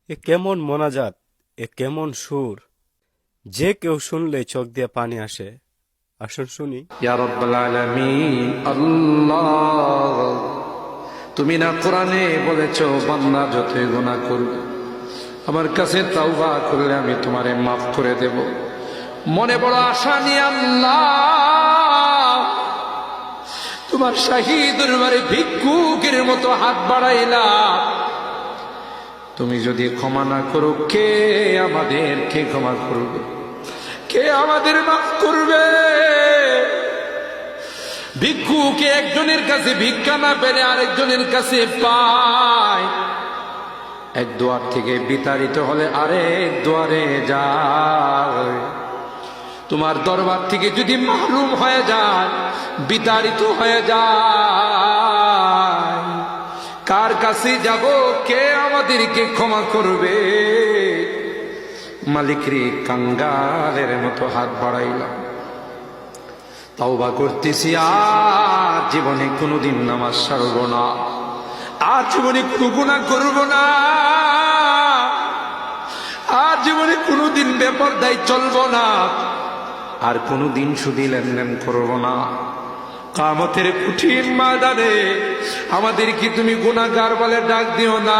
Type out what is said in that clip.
এ কেমন মোনাজাত, এ কেমন সুর, যে কেউ শুনলে চোখ দিয়ে পানি আসে। আসুন শুনি। ইয়া রাব্বাল আলামিন, আল্লাহ, তুমি না কোরআনে বলেছো বান্দা যতই গুনাহ করবে আমার কাছে তাওবা করলে আমি তোমারে মাফ করে দেব। মনে বড় আশা নিয়ে আল্লাহ তোমার শাহী দরবারে ভিক্ষুকের মতো হাত বাড়াইলাম। তুমি যদি ক্ষমা না করো, কে আমাদেরকে ক্ষমা করবে? কে আমাদের মাফ করবে? ভিক্ষুকে একজনের কাছে ভিক্ষা না পেলে আরেকজনের কাছে পায়। এক দুয়ার থেকে বিতাড়িত হলে আরেক দুয়ারে যায়। তোমার দরবার থেকে যদি মাহরুম হয়ে যায়, বিতাড়িত হয়ে যায়, কার কাছে যাব? কে আমাদেরকে ক্ষমা করবে? মালিক রে, কাঙ্গালের মতো হাত বাড়াইলাম, তাওবা করতেছি, আর জীবনে কোনোদিন নামাজ ছাড়ব না, আর জীবনে কোনো গুনাহ করব না, আর জীবনে কোনোদিন বেপরদায় চলব না, আর কোনোদিন সুদী লেনদেন করব না। কিয়ামতের কঠিন ময়দানে আমাদেরকে তুমি গুনাহগার বলে ডাক দিও না।